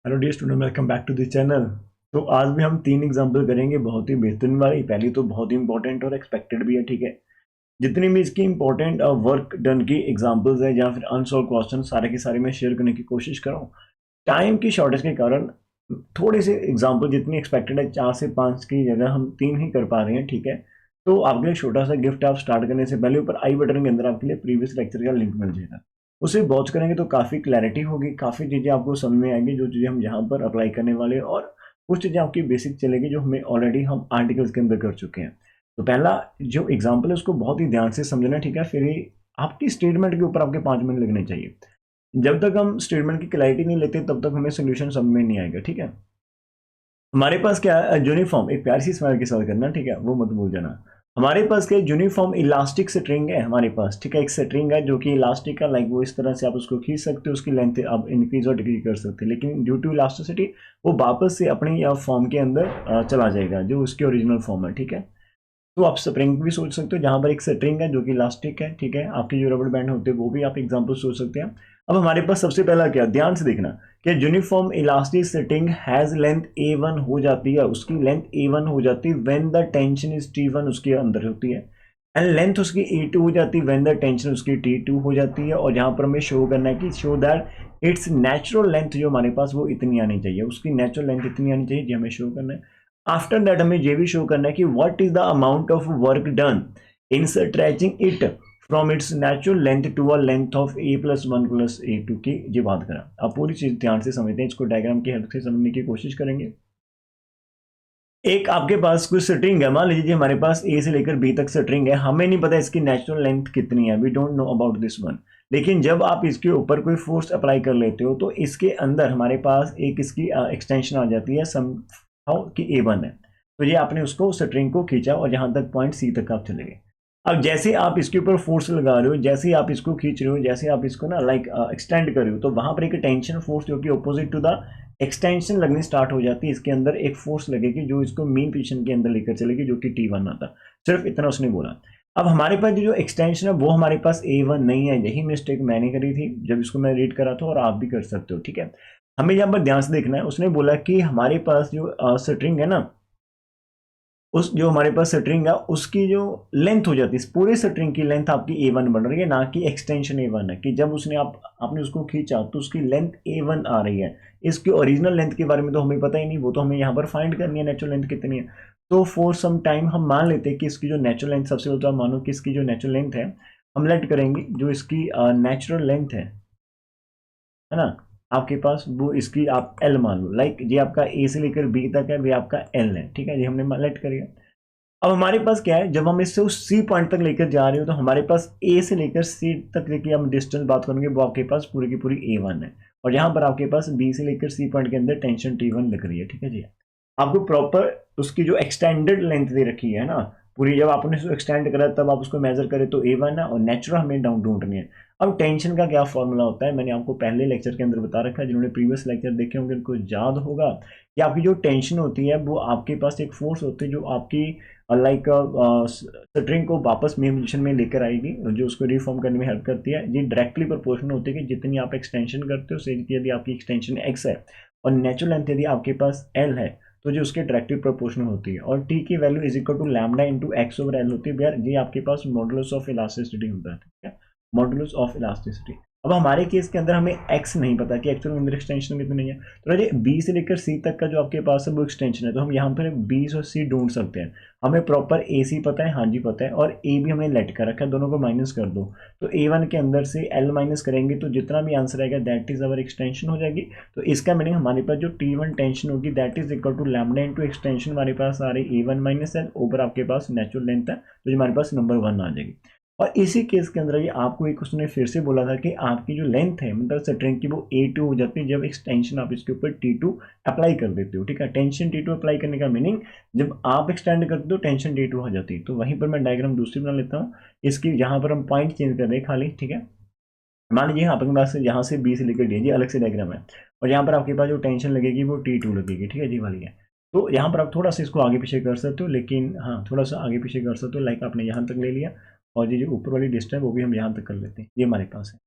Hello dear student, welcome back to the channel. तो आज भी हम 3 एग्जाम्पल करेंगे, बहुत ही बेहतरीन वाली। पहली तो बहुत ही इंपॉर्टेंट और एक्सपेक्टेड भी है, ठीक है। जितनी भी इसकी इंपॉर्टेंट वर्क डन की एग्जाम्पल्स है या फिर अनसॉल्व क्वेश्चन, सारे के सारे मैं शेयर करने की कोशिश कर रहा हूँ। टाइम की शॉर्टेज के कारण थोड़े से एग्जाम्पल जितनी एक्सपेक्टेड है 4 से 5 की जगह हम 3 ही कर पा रहे हैं, ठीक है। तो आपके लिए छोटा सा गिफ्ट, आप स्टार्ट करने से पहले ऊपर आई बटन के अंदर आपके लिए प्रीवियस लेक्चर का लिंक मिल जाएगा। उसे वॉच करेंगे तो काफ़ी क्लैरिटी होगी, काफ़ी चीज़ें आपको समझ में आएंगी, जो चीज़ें हम यहाँ पर अप्लाई करने वाले हैं। और कुछ चीज़ें आपकी बेसिक चलेगी जो हमें ऑलरेडी हम आर्टिकल्स के अंदर कर चुके हैं। तो पहला जो एग्जाम्पल है उसको बहुत ही ध्यान से समझना, ठीक है। फिर ही आपकी स्टेटमेंट के ऊपर आपके 5 मिनट लगने चाहिए। जब तक हम स्टेटमेंट की क्लैरिटी नहीं लेते तब तक हमें सोल्यूशन समझ में नहीं आएगा, ठीक है। हमारे पास क्या है, यूनिफॉर्म, एक प्यारी सी स्माइल के साथ करना, ठीक है, वो मत भूल जाना। हमारे पास क्या यूनिफॉर्म इलास्टिक स्ट्रिंग है हमारे पास, ठीक है। एक स्ट्रिंग है जो कि इलास्टिक का, लाइक वो इस तरह से आप उसको खींच सकते हो, उसकी लेंथ आप इंक्रीज और डिक्रीज कर सकते हैं, लेकिन ड्यू टू इलास्टिसिटी वो वापस से अपनी फॉर्म के अंदर चला जाएगा जो उसकी ओरिजिनल फॉर्म है, ठीक है। तो आप स्प्रिंग भी सोच सकते हो जहां पर एक स्ट्रिंग है जो कि इलास्टिक है, ठीक है। आपके जो रबर बैंड होते हैं वो भी आप एग्जांपल सोच सकते हैं। अब हमारे पास सबसे पहला क्या, ध्यान से देखना कि uniform elastic string has length A1 हो जाती है, उसकी लेंथ A1 हो जाती है when the tension is T1 उसके अंदर होती है, एंड लेंथ उसकी A2 हो जाती है व्हेन द टेंशन उसकी T2 हो जाती है। और यहाँ पर हमें शो करना है कि show that it's natural length जो हमारे पास वो इतनी आनी चाहिए, उसकी नेचुरल लेंथ इतनी आनी चाहिए, जो हमें शो करना है। आफ्टर दैट हमें ये भी शो करना है कि what is the amount of work done in stretching it from its natural length to a length of A+1+A2 की ये बात करें। अब पूरी चीज ध्यान से समझते हैं, इसको डायग्राम की हेल्प से समझने की कोशिश करेंगे। एक आपके पास कुछ स्ट्रिंग है, मान लीजिए हमारे पास ए से लेकर बी तक स्ट्रिंग है, हमें नहीं पता इसकी नेचुरल लेंथ कितनी है, we don't know about this one. लेकिन जब आप इसके ऊपर कोई फोर्स अप्लाई कर लेते हो तो इसके अंदर हमारे पास एक इसकी एक्सटेंशन आ जाती है सम हाउ कि A1 है। तो ये आपने उसको स्ट्रिंग को खींचा और यहाँ तक पॉइंट सी तक आप चले गए। अब जैसे आप इसके ऊपर फोर्स लगा रहे हो, जैसे ही आप इसको खींच रहे हो, जैसे आप इसको ना लाइक एक्सटेंड कर रहे हो, तो वहां पर एक टेंशन फोर्स जो कि ऑपोजिट टू द एक्सटेंशन लगनी स्टार्ट हो जाती है। इसके अंदर एक फोर्स लगेगी जो इसको मेन पोजीशन के अंदर लेकर चलेगी, जो कि T1 आता। सिर्फ इतना उसने बोला। अब हमारे पास जो एक्सटेंशन है वो हमारे पास A1 नहीं है, यही मिस्टेक मैंने करी थी जब इसको मैं रीड करा था, और आप भी कर सकते हो, ठीक है। हमें यहाँ पर ध्यान से देखना है, उसने बोला कि हमारे पास जो स्ट्रिंग है ना, उस जो हमारे पास स्ट्रिंग है उसकी जो लेंथ हो जाती है, पूरे स्ट्रिंग की लेंथ आपकी A1 बन रही है, ना कि एक्सटेंशन A1 है। कि जब उसने आपने उसको खींचा तो उसकी लेंथ A1 आ रही है। इसकी ओरिजिनल लेंथ के बारे में तो हमें पता ही नहीं, वो तो हमें यहाँ पर फाइंड करनी है नेचुरल लेंथ कितनी है। तो फॉर सम टाइम हम मान लेते हैं कि इसकी जो नेचुरल लेंथ, सबसे पहले तो आप मानो कि इसकी जो नेचुरल लेंथ है, हम लेट करेंगे जो इसकी नेचुरल लेंथ है ना, आपके पास वो इसकी आप एल मान लो, लाइक ये आपका ए से लेकर बी तक है, वे आपका एल है, ठीक है। ये हमने लेट करिए। अब हमारे पास क्या है, जब हम इससे उस सी पॉइंट तक लेकर जा रहे हो तो हमारे पास ए से लेकर सी तक लेकर हम डिस्टेंस बात करेंगे, वो आपके पास पूरी की पूरी A1 है। और यहाँ पर आपके पास बी से लेकर सी पॉइंट के अंदर टेंशन T1 लग रही है, ठीक है जी। आपको प्रॉपर उसकी जो एक्सटेंडेड लेंथ दे रखी है ना पूरी, जब आपने उसको एक्सटेंड करा तब आप उसको मेजर करें तो A1 है, और नेचुरल हमें डाउन ढूंढनी है। अब टेंशन का क्या फॉर्मूला होता है, मैंने आपको पहले लेक्चर के अंदर बता रखा है, जिन्होंने प्रीवियस लेक्चर देखे होंगे उनको याद होगा कि आपकी जो टेंशन होती है वो आपके पास एक फोर्स होती है जो आपकी लाइक स्ट्रिंग को वापस मेन पोजीशन में लेकर आएगी, जो उसको रिफॉर्म करने में हेल्प करती है। ये डायरेक्टली प्रोपोर्शनल होती है कि जितनी आप एक्सटेंशन करते हो, से यदि आपकी एक्सटेंशन x है और नेचुरल लेंथ यदि आपके पास l है, तो जो उसके डायरेक्टली प्रोपोर्शनल होती है। और t की value is equal to lambda into x over l होती है, वेयर ये आपके पास मॉडुलस ऑफ इलास्टिसिटी होता है, ठीक है, मॉडुलस ऑफ इलास्टिसिटी। अब हमारे केस के अंदर हमें x नहीं पता कि एक्चुअल अंदर एक्सटेंशन कितनी है, तो ये b से लेकर c तक का जो आपके पास है वो एक्सटेंशन है, तो हम यहाँ पर b और c ढूंढ सकते हैं। हमें प्रॉपर ए सी पता है, हाँ जी पता है, और ए भी हमने लेट कर रखा है, दोनों को माइनस कर दो। तो A1 के अंदर से एल माइनस करेंगे तो जितना भी आंसर आएगा दैट इज अवर एक्सटेंशन हो जाएगी। तो इसका मीनिंग हमारे पास जो T1 टेंशन होगी that is equal to lambda into extension हमारे पास आ रही A1 माइनस एल, ऊपर आपके पास नेचुरल लेंथ है, तो ये हमारे पास नंबर 1 आ जाएगी। और इसी केस के अंदर ये आपको एक उसने फिर से बोला था कि आपकी जो लेंथ है मतलब स्ट्रिंग की वो A2 हो जाती है जब एक्सटेंशन आप इसके ऊपर T2 अप्लाई कर देते हो, ठीक है। टेंशन T2 अप्लाई करने का मीनिंग जब आप एक्सटेंड करते हो टेंशन T2 हो जाती है। तो वहीं पर मैं डायग्राम दूसरी बना लेता हूँ, इसकी यहाँ पर हम पॉइंट चेंज कर रहे हैं खाली, ठीक है। मान लीजिए आपके पास यहाँ से बी से लेकर डी जी अलग से डायग्राम है, और यहाँ पर आपके पास जो टेंशन लगेगी वो T2 लगेगी, ठीक है जी वाली है। तो यहाँ पर आप थोड़ा सा इसको आगे पीछे कर सकते हो, लेकिन हाँ थोड़ा सा आगे पीछे कर सकते हो, लाइक आपने यहाँ तक ले लिया, और ये जो ऊपर वाली डिस्टेंस वो भी हम यहाँ तक कर लेते हैं, ये हमारे पास है।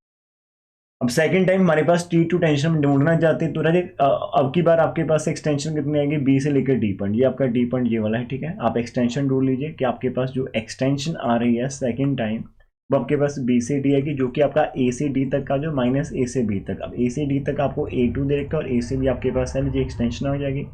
अब सेकंड टाइम हमारे पास T2 टेंशन में ढूंढना चाहते हैं तो राइट, अब की बार आपके पास एक्सटेंशन कितनी आएगी, बी से लेकर डी पॉइंट, ये आपका डी पॉइंट ये वाला है, ठीक है। आप एक्सटेंशन ढूंढ लीजिए कि आपके पास जो एक्सटेंशन आ रही है सेकंड टाइम वो आपके पास बी से डी आएगी, जो कि आपका ए से डी तक का जो माइनस ए से बी तक, अब ए से डी तक आपको A2 दे रखा है और ए से बी आपके पास है, ये एक्सटेंशन आ जाएगी।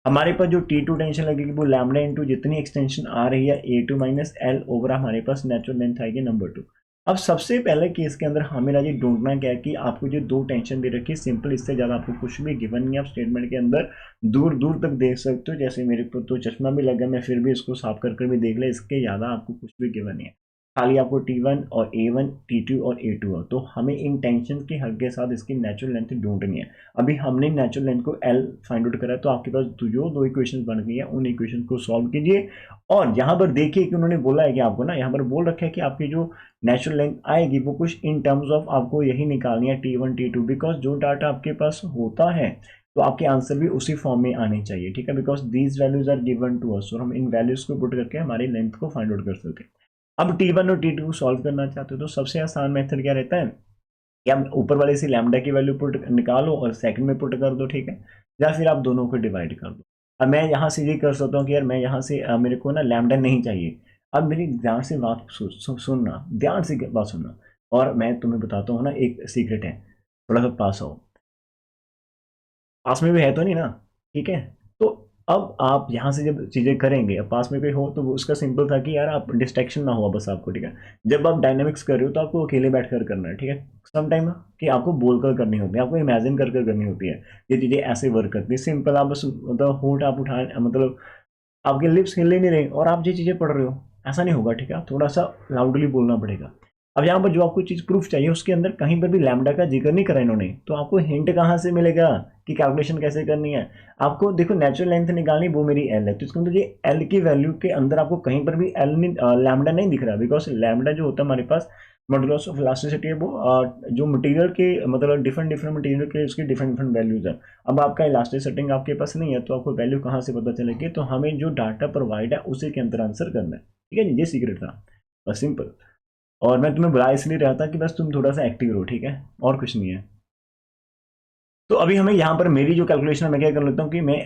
हमारे पास जो T2 टेंशन लगेगी वो लैम्डा इंटू जितनी एक्सटेंशन आ रही है A2 माइनस एल ओवर हमारे पास नेचुरल लेंथ आएगी नंबर 2। अब सबसे पहले केस के अंदर हमें राजी ढूंढना क्या है कि आपको जो दो टेंशन दे रखी है, सिंपल, इससे ज़्यादा आपको कुछ भी गिवन नहीं है। आप स्टेटमेंट के अंदर दूर दूर तक देख सकते हो, जैसे मेरे को तो चश्मा भी लगा, मैं फिर भी इसको साफ कर भी देख लिया, इसके ज़्यादा आपको कुछ भी गिवन नहीं है। खाली आपको T1 और A1, T2 और A2 हो, तो हमें इन टेंशन के हल के साथ इसकी नेचुरल लेंथ ढूंढनी है। अभी हमने नेचुरल लेंथ को L फाइंड आउट करा, तो आपके पास जो दो इक्वेशन बन गई है उन इक्वेशन को सॉल्व कीजिए। और यहाँ पर देखिए कि उन्होंने बोला है कि आपको ना यहाँ पर बोल रखा है कि आपकी जो नेचुरल लेंथ आएगी वो कुछ इन टर्म्स ऑफ आपको यही निकालनी है T1 T2, बिकॉज जो डाटा आपके पास होता है तो आपके आंसर भी उसी फॉर्म में आने चाहिए, ठीक है। Because these values are given to us, और हम इन वैल्यूज को पुट करके हमारी लेंथ को फाइंड आउट कर सकते हैं। अब T1 और T2 को सॉल्व करना चाहते हो तो सबसे आसान मेथड क्या रहता है कि आप ऊपर वाले से लैम्डा की वैल्यू पुट निकालो और सेकंड में पुट कर दो, ठीक है, या फिर आप दोनों को डिवाइड कर दो। अब मैं यहाँ से ये कर सकता हूँ कि यार मैं यहाँ से मेरे को ना लैम्डा नहीं चाहिए। अब मेरी ध्यान से बात सुनना, ध्यान से बात सुनना, और मैं तुम्हें बताता हूँ ना एक सीक्रेट है, थोड़ा सा पास आओ, पास में भी है तो नहीं ना, ठीक है। तो अब आप यहाँ से जब चीज़ें करेंगे, अब पास में कोई हो तो वो उसका सिंपल था कि यार आप डिस्ट्रैक्शन ना हो बस आपको, ठीक है। जब आप डायनेमिक्स कर रहे हो तो आपको अकेले बैठ कर करना है, ठीक है। सम टाइम कि आपको बोल कर करनी होती है, आपको इमेजिन कर कर करनी होती है, ये चीज़ें ऐसे वर्क करती है। सिंपल आप बस मतलब होंठ आप उठा, मतलब आपके लिप्स हिल ही नहीं रहे और आप ये चीज़ें पढ़ रहे हो, ऐसा नहीं होगा, ठीक है। थोड़ा सा लाउडली बोलना पड़ेगा। अब यहाँ पर जो आपको चीज़ प्रूफ चाहिए उसके अंदर कहीं पर भी लैम्डा का जिक्र नहीं करा इन्होंने, तो आपको हिंट कहाँ से मिलेगा कि कैलकुलेशन कैसे करनी है। आपको देखो नेचुरल लेंथ निकालनी, वो मेरी एल है, तो इसके अंदर ये एल की वैल्यू के अंदर आपको कहीं पर भी एल नहीं, लैम्डा नहीं दिख रहा, बिकॉज लैम्डा जो होता है हमारे पास मॉडुलस ऑफ इलास्टिसिटी है, वो जो मटेरियल के मतलब डिफरेंट डिफरेंट मटेरियल के उसकी डिफरेंट डिफरेंट वैल्यूज है। अब आपका इलास्टिक सेटिंग आपके पास नहीं है तो आपको वैल्यू कहाँ से पता चलेगी, तो हमें जो डाटा प्रोवाइड है उसी के अंदर आंसर करना है, ठीक है। ये सीक्रेट था, बस सिंपल। और मैं तुम्हें बुला इसलिए रहा था कि बस तुम थोड़ा सा एक्टिव रहो, ठीक है, और कुछ नहीं है। तो अभी हमें यहाँ पर मेरी जो कैलकुलेशन है मैं क्या कर लेता हूँ कि मैं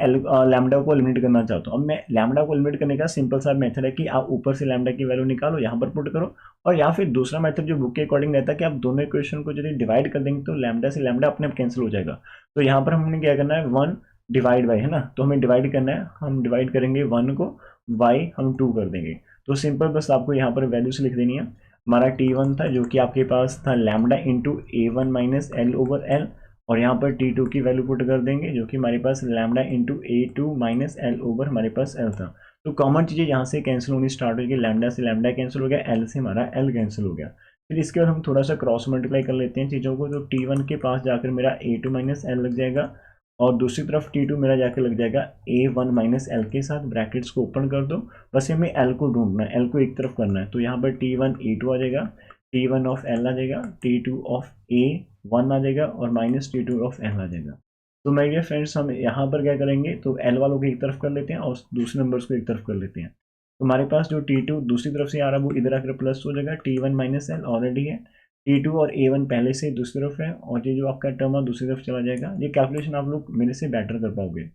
लैम्डा को एलिमिनेट करना चाहता हूँ। अब मैं लैम्डा को एलिमिनेट करने का सिंपल सा मेथड है कि आप ऊपर से लैम्डा की वैल्यू निकालो, यहाँ पर पुट करो, और या फिर दूसरा मेथड जो बुक के अकॉर्डिंग रहता है कि आप दोनों इक्वेशन को यदि डिवाइड कर देंगे तो लैम्डा से लैम्डा अपने आप कैंसिल हो जाएगा। तो यहाँ पर हमने क्या करना है, 1 डिवाइड बाई, है ना, तो हमें डिवाइड करना है, हम डिवाइड करेंगे 1 को, बाई हम 2 कर देंगे। तो सिंपल बस आपको यहाँ पर वैल्यूज लिख देनी है। हमारा T1 था जो कि आपके पास था lambda into A1 minus L over L, और यहाँ पर T2 की वैल्यू पुट कर देंगे जो कि हमारे पास lambda into A2 minus L over हमारे पास एल था। तो कॉमन चीज़ें यहाँ से कैंसिल होनी स्टार्ट हो गई, लैम्डा से लैम्डा कैंसिल हो गया, एल से हमारा एल कैंसिल हो गया। फिर इसके बाद हम थोड़ा सा क्रॉस मल्टीप्लाई कर लेते हैं चीज़ों को, तो T1 के पास जाकर मेरा A2 माइनस एल लग जाएगा, और दूसरी तरफ T2 मेरा जाकर लग जाएगा A1 माइनस एल के साथ, ब्रैकेट्स को ओपन कर दो। बस हमें एल को ढूंढना है, एल को एक तरफ करना है, तो यहाँ पर T1 A2 आ जाएगा, T1 ऑफ एल आ जाएगा, T2 ऑफ A1 आ जाएगा, और माइनस T2 ऑफ एल आ जाएगा। तो माय डियर फ्रेंड्स हम यहाँ पर क्या करेंगे, तो एल वालों को एक तरफ कर लेते हैं और दूसरे नंबर्स को एक तरफ कर लेते हैं। तो हमारे पास जो T2 दूसरी तरफ से आ रहा है वो इधर आकर प्लस हो जाएगा, T1 माइनस एल ऑलरेडी है, T2 और A1 पहले से दूसरी तरफ है, और ये जो आपका टर्म है दूसरी तरफ चला जाएगा। ये कैलकुलेशन आप लोग मेरे से बेटर कर पाओगे।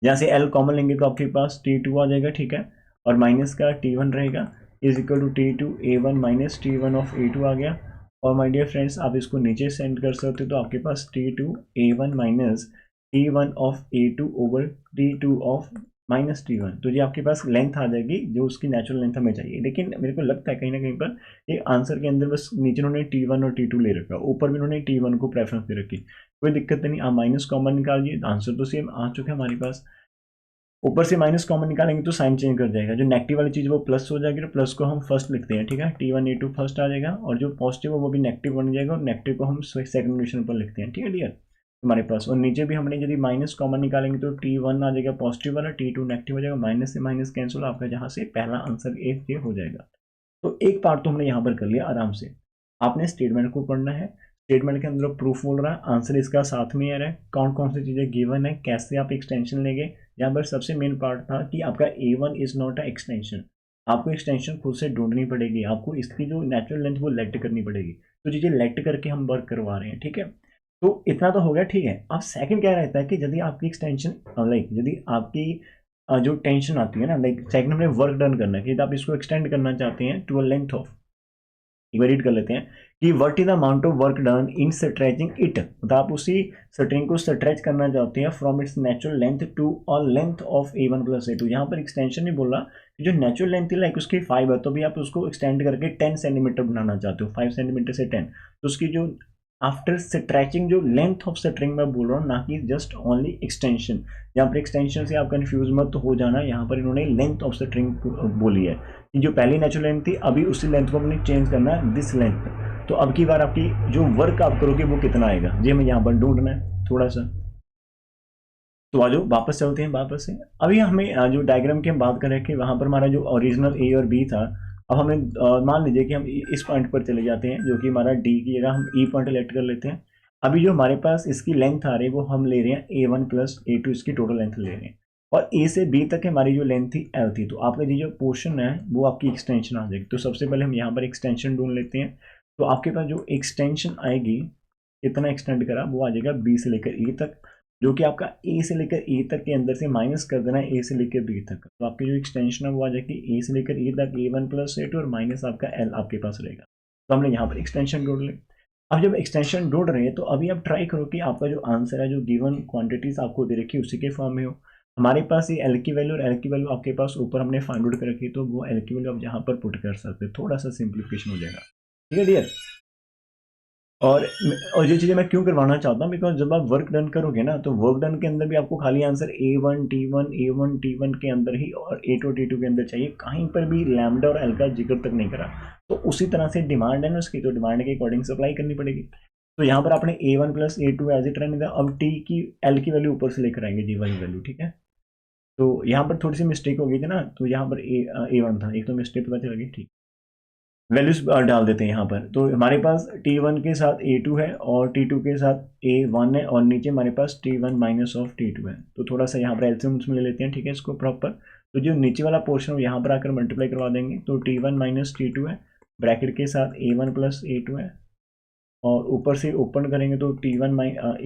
यहाँ से L कॉमन लेंगे तो आपके पास T2 आ जाएगा, ठीक है, और माइनस का T1 रहेगा, is equal to T2 A1 minus T1 of A2 आ गया। और माय डियर फ्रेंड्स आप इसको नीचे सेंड कर सकते हो, तो आपके पास T2 A1 minus T1 of A2 over T2 of minus T1, तो ये आपके पास लेंथ आ जाएगी जो उसकी नेचुरल लेंथ हमें चाहिए। लेकिन मेरे को लगता है कहीं ना कहीं पर ये आंसर के अंदर बस नीचे उन्होंने T1 और T2 ले रखा, ऊपर भी उन्होंने T1 को प्रेफरेंस दे रखी। कोई दिक्कत नहीं, आप माइनस कॉमन निकालिए, आंसर तो सेम आ चुका है हमारे पास। ऊपर से माइनस कॉमन निकालेंगे तो साइन चेंज कर जाएगा, जो नेगेटिव वाली चीज़ वो प्लस हो जाएगी, तो प्लस को हम फर्स्ट लिखते हैं, ठीक है, T1 A2 फर्स्ट आ जाएगा, और जो पॉजिटिव है वो भी नेगेटिव बन जाएगा, और नेगेटिव को हम सेकंड पोजीशन पर लिखते हैं, ठीक है डियर हमारे पास। और नीचे भी हमने यदि माइनस कॉमन निकालेंगे तो T1 आ जाएगा पॉजिटिव वाला, T2 नेगेटिव हो जाएगा, माइनस से माइनस कैंसिल, आपका जहाँ से पहला आंसर एक ये हो जाएगा। तो एक पार्ट तो हमने यहाँ पर कर लिया आराम से। आपने स्टेटमेंट को पढ़ना है, स्टेटमेंट के अंदर प्रूफ बोल रहा है, आंसर इसका साथ में आ रहा है, कौन कौन सी चीज़ें गिवन है, कैसे आप एक्सटेंशन लेंगे। यहाँ पर सबसे मेन पार्ट था कि आपका A1 is not a extension, आपको एक्सटेंशन खुद से ढूंढनी पड़ेगी, आपको इसकी जो नेचुरल लेंथ वो लेट करनी पड़ेगी। तो चीज़ें लेट करके हम वर्क करवा रहे हैं, ठीक है। तो इतना तो हो गया, ठीक है। अब सेकंड क्या रहता है कि यदि आपकी एक्सटेंशन लाइक यदि आपकी जो टेंशन आती है ना, लाइक सेकंड हमने वर्क डन करना है कि यदि आप इसको एक्सटेंड करना चाहते हैं टू अ लेंथ ऑफ, एक बार रीड कर लेते हैं कि what is the amount of work done in stretching it, मतलब आप उसी स्ट्रिंग को स्ट्रेच करना चाहते हैं from its natural length to a length of A1 plus A2। यहाँ पर एक्सटेंशन नहीं बोल रहा कि जो नेचुरल लेंथ है लाइक उसकी 5 है, तो भी आप उसको एक्सटेंड करके 10 सेंटीमीटर बनाना चाहते हो, 5 सेंटीमीटर से 10, तो उसकी जो आफ्टर स्ट्रेचिंग जो लेंथ ऑफ स्ट्रिंग मैं बोल रहा हूँ, ना कि जस्ट ओनली एक्सटेंशन। यहाँ पर एक्सटेंशन से आप कंफ्यूज मत हो जाना, यहाँ पर इन्होंने लेंथ ऑफ स्ट्रिंग बोली है कि जो पहली नेचुरल लेंथ थी अभी उसी लेंथ को हमने चेंज करना है दिस लेंथ। तो अब की बार आपकी जो वर्क आप करोगे वो कितना आएगा, ये हमें यहाँ पर ढूंढना है थोड़ा सा। तो आज वापस चलते हैं वापस से। अभी हमें जो डायग्राम की हम बात करें कि वहाँ पर हमारा जो ओरिजिनल ए और बी था, अब हमें मान लीजिए कि हम इस पॉइंट पर चले जाते हैं जो कि हमारा डी की जगह हम ई पॉइंट लेट कर लेते हैं। अभी जो हमारे पास इसकी लेंथ आ रही है वो हम ले रहे हैं A1 प्लस A2, इसकी टोटल लेंथ ले रहे हैं, और ए से बी तक हमारी जो लेंथ थी एल थी। तो आपका ये जो पोर्शन है वो आपकी एक्सटेंशन आ जाएगी। तो सबसे पहले हम यहाँ पर एक्सटेंशन ढूंढ लेते हैं। तो आपके पास जो एक्सटेंशन आएगी, इतना एक्सटेंड करा, वो आ जाएगा बी से लेकर ई तक, जो कि आपका ए से लेकर ई तक के अंदर से माइनस कर देना है ए से लेकर बी तक। तो आपकी जो एक्सटेंशन है वो आ जाएगी ए से लेकर ई तक A1 प्लस A2 और माइनस आपका एल आपके पास रहेगा। तो हमने यहाँ पर एक्सटेंशन ढूंढ ली। अब जब एक्सटेंशन ढूंढ रहे हैं तो अभी आप ट्राई करो कि आपका जो आंसर है, जो गिवन क्वांटिटीज आपको दे रखी है उसी के फॉर्म में हो। हमारे पास ये एल की वैल्यू और एल की वैल्यू आपके पास ऊपर हमने फाइंड आउट कर रखी है, तो वो एल की वैल्यू आप यहाँ पर पुट कर सकते हैं, थोड़ा सा सिंप्लीफिकेशन हो जाएगा, ठीक है डियर। और और ये चीज़ें मैं क्यों करवाना चाहता हूँ, बिकॉज जब आप वर्क डन करोगे ना, तो वर्क डन के अंदर भी आपको खाली आंसर A1 T1 के अंदर ही और A2 T2 के अंदर चाहिए, कहीं पर भी लैम्डा और एल का जिक्र तक नहीं करा। तो उसी तरह से डिमांड है ना उसकी, तो डिमांड के अकॉर्डिंग सप्लाई करनी पड़ेगी। तो यहाँ पर आपने A1 plus A2 as it रहने दिया। अब टी की एल की वैल्यू ऊपर से लेकर आएंगे, जी वाली वैल्यू, ठीक है। तो यहाँ पर थोड़ी सी मिस्टेक हो गई थी ना, तो यहाँ पर A1 था, एक तो मिस्टेक पता चल गई, ठीक। वैल्यूज डाल देते हैं यहाँ पर। तो हमारे पास T1 के साथ A2 है और T2 के साथ A1 है, और नीचे हमारे पास T1 माइनस ऑफ T2 है। तो थोड़ा सा यहाँ पर एलसीएम में ले लेते हैं, ठीक है, इसको प्रॉपर। तो जो नीचे वाला पोर्शन है यहाँ पर आकर मल्टीप्लाई करवा देंगे, तो T1 माइनस T2 है, ब्रैकेट के साथ A1 प्लस A2 है, और ऊपर से ओपन करेंगे तो T1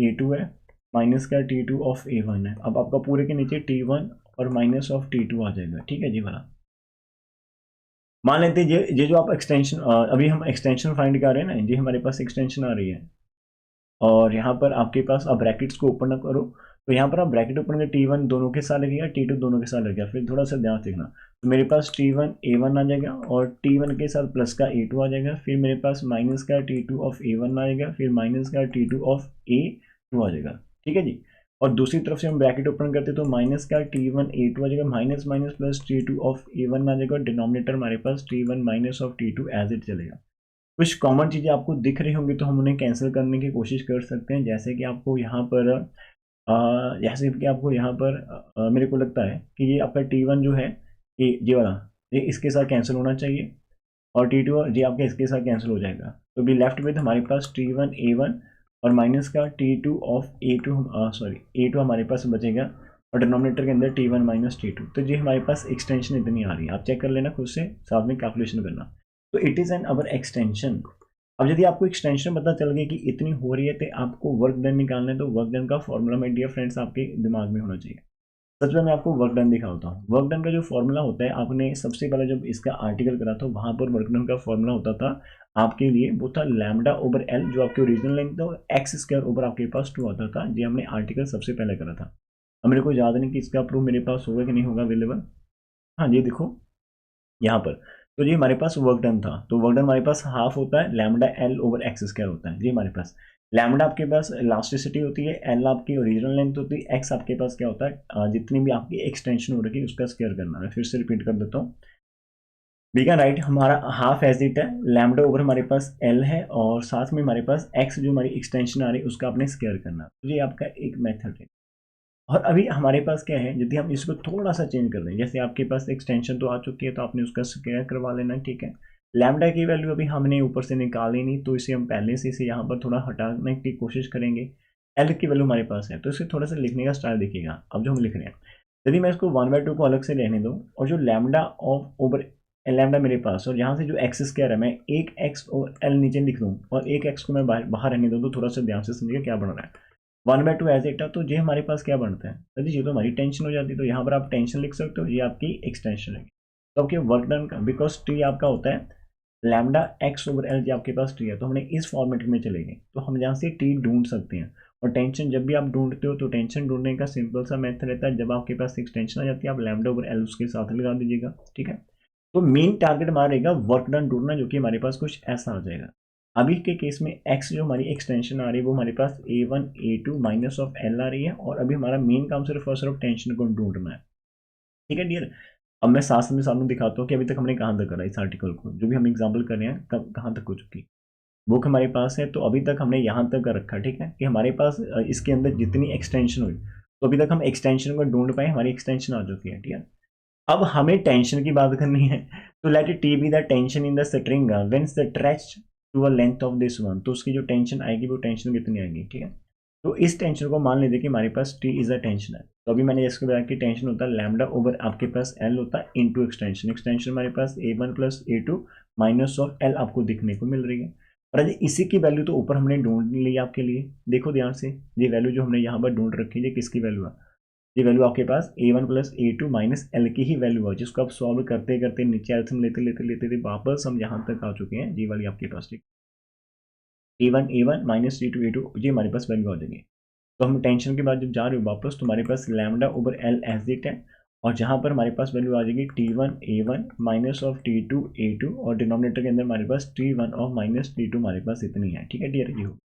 A2 है, माइनस का T2 ऑफ A1 है। अब आपका पूरे के नीचे T1 और माइनस ऑफ T2 आ जाएगा, ठीक है जी वाला। मान लेते हैं ये जो आप एक्सटेंशन, अभी हम एक्सटेंशन फाइंड कर रहे हैं ना, ये हमारे पास एक्सटेंशन आ रही है, और यहाँ पर आपके पास अब ब्रैकेट्स को ओपन करो, तो यहाँ पर आप ब्रैकेट ओपन कर T1 दोनों के साथ लगेगा, T2 दोनों के साथ लगेगा। फिर थोड़ा सा ध्यान देखना, तो मेरे पास T1 A1 आ जाएगा और T1 के साथ प्लस का A2 आ जाएगा, फिर मेरे पास माइनस का T2 ऑफ A1 आ जाएगा, फिर माइनस का T2 ऑफ A2 आ जाएगा, ठीक है जी। और दूसरी तरफ से हम ब्रैकेट ओपन करते तो माइनस का T1 A2 आ जाएगा, minus minus plus T2 of A1 आ जाएगा, और डिनोमिनेटर हमारे पास T1 minus of T2 as it चलेगा। कुछ कॉमन चीज़ें आपको दिख रही होंगी तो हम उन्हें कैंसिल करने की कोशिश कर सकते हैं, जैसे कि आपको यहाँ पर मेरे को लगता है कि ये आपका T1 जो है, ये वाला, ये इसके साथ कैंसिल होना चाहिए, और T2 ये आपके इसके साथ कैंसिल हो जाएगा। तो भी लेफ्ट विद हमारे पास T1 A1 और माइनस का T2 ऑफ A2, A2 हमारे पास बचेगा, और डिनोमिनेटर के अंदर T1 माइनस T2। तो ये हमारे पास एक्सटेंशन इतनी आ रही है, आप चेक कर लेना खुद से, साथ में कैलकुलेशन करना। तो it is an our extension. अब यदि आपको एक्सटेंशन पता चल गई कि इतनी हो रही है तो आपको वर्क डन निकालना है, तो वर्क डन का फॉर्मूला में डियर फ्रेंड्स आपके दिमाग में होना चाहिए। सबसे पहले मैं आपको वर्क डन दिखाता हूँ। वर्क डन का जो फॉर्मूला होता है, आपने सबसे पहले जब इसका आर्टिकल करा था वहाँ पर वर्क डन का फॉर्मूला होता था आपके लिए, वो था लैम्डा ओवर एल, जो आपके ओरिजिनल लेंथ था, एक्स स्क्वायर ओवर आपके पास 2 आता था। ये हमने आर्टिकल सबसे पहले करा था। अब मेरे को याद नहीं कि इसका प्रूफ मेरे पास होगा कि नहीं होगा अवेलेबल। हाँ ये देखो यहाँ पर, तो ये हमारे पास वर्क डन था। तो वर्क डन हमारे पास हाफ होता है lambda L over x square होता है। ये हमारे पास लैम्डा आपके पास इलास्टिसिटी होती है, एल आपकी ओरिजिनल लेंथ होती है, एक्स आपके पास क्या होता है, जितनी भी आपकी एक्सटेंशन हो रही है उसका स्क्वायर करना। मैं फिर से रिपीट कर देता हूँ, वी कैन राइट हमारा हाफ एज इट है, लैम्डा ओवर हमारे पास एल है, और साथ में हमारे पास एक्स जो हमारी एक्सटेंशन आ रही है उसका आपने स्क्वायर करना। तो ये आपका एक मेथड है। और अभी हमारे पास क्या है, यदि हम इसको थोड़ा सा चेंज कर दें, जैसे आपके पास एक्सटेंशन तो आ चुकी है तो आपने उसका स्क्वायर करवा लेना, ठीक है। लैम्डा की वैल्यू अभी हमने ऊपर से निकाली नहीं, तो इसे हम पहले से इसे यहाँ पर थोड़ा हटाने की कोशिश करेंगे। एल की वैल्यू हमारे पास है, तो इसे थोड़ा सा लिखने का स्टाइल देखिएगा। अब जो हम लिख रहे हैं, यदि मैं इसको 1/2 को अलग से रहने दूँ, और जो लैम्डा ऑफ ओवर लैम्डा मेरे पास, और यहाँ से जो एक्स स्क्वायर है मैं एक एक्स और एल नीचे लिख दूँ और एक एक्स को मैं बाहर रहने दूँ, तो थोड़ा सा ध्यान से समझिए क्या बन रहा है। 1/2 एज इट है, तो ये हमारे पास क्या बनता है, तो ये तो हमारी टेंशन हो जाती है, तो यहाँ पर आप टेंशन लिख सकते हो, ये आपकी एक्सटेंशन है। तो आपके वर्क डन का, बिकॉज टी आपका होता है लैम्डा एक्स ओवर एल, जो आपके पास टी है, तो हमने इस फॉर्मेट में चले गए, तो हम यहाँ से टी ढूंढ सकते हैं। और टेंशन जब भी आप ढूंढते हो, तो टेंशन ढूंढने का सिंपल सा मेथड रहता है, जब आपके पास एक्सटेंशन आ जाती है, आप लैम्डा ओवर एल उसके साथ लगा दीजिएगा, ठीक है। तो मेन टारगेट हमारा रहेगा वर्क डन ढूंढना, जो कि हमारे पास कुछ ऐसा आ जाएगा। अभी के केस में एक्स जो हमारी एक्सटेंशन आ रही है, वो हमारे पास A1 A2 minus of L आ रही है, और अभी हमारा मेन काम सिर्फ और सिर्फ टेंशन को ढूंढना है, ठीक है डियर। अब मैं साथ में सामने दिखाता हूँ कि अभी तक हमने कहाँ तक करा इस आर्टिकल को, जो भी हम एग्जाम्पल कर रहे हैं कब कहाँ तक हो चुकी। बुक हमारे पास है, तो अभी तक हमने यहाँ तक कर रखा, ठीक है, कि हमारे पास इसके अंदर जितनी एक्सटेंशन हुई, तो अभी तक हम एक्सटेंशन को ढूंढ पाए, हमारी एक्सटेंशन आ चुकी है, ठीक है। अब हमें टेंशन की बात करनी है, तो let T be the tension in the string when stretch to a length of this one, तो उसकी जो टेंशन आएगी वो टेंशन कितनी आएगी, ठीक है। तो इस टेंशन को मान लीजिए कि हमारे पास टी इज अ टेंशन है, तो अभी मैंने इसके बताया कि टेंशन होता है लैम्डा ओवर आपके पास एल होता है इनटू एक्सटेंशन, एक्सटेंशन हमारे पास A1 + A2 minus of L आपको दिखने को मिल रही है। और अभी इसी की वैल्यू तो ऊपर हमने ढूंढ ली आपके लिए, देखो ध्यान से, ये वैल्यू जो हमने यहाँ पर ढूंढ रखी है, किसकी वैल्यू है, ये वैल्यू आपके पास A1 + A2 माइनस एल की ही वैल्यू है, जिसको आप सॉल्व करते करते नीचे एल्सियम लेते लेते लेते थे, वापस हम यहाँ तक आ चुके हैं, ये वाली आपके पास, ठीक। A1 माइनस T2 A2, ये हमारे पास वैल्यू आ जाएगी। तो हम टेंशन के बाद जब जा रहे हो वापस, तो हमारे पास lambda over L as it है, और जहाँ पर हमारे पास वैल्यू आ जाएगी T1 A1 minus of T2 A2, और डिनोमिनेटर के अंदर हमारे पास T1 ऑफ माइनस T2 हमारे पास इतनी है, ठीक है डियर, ये हो।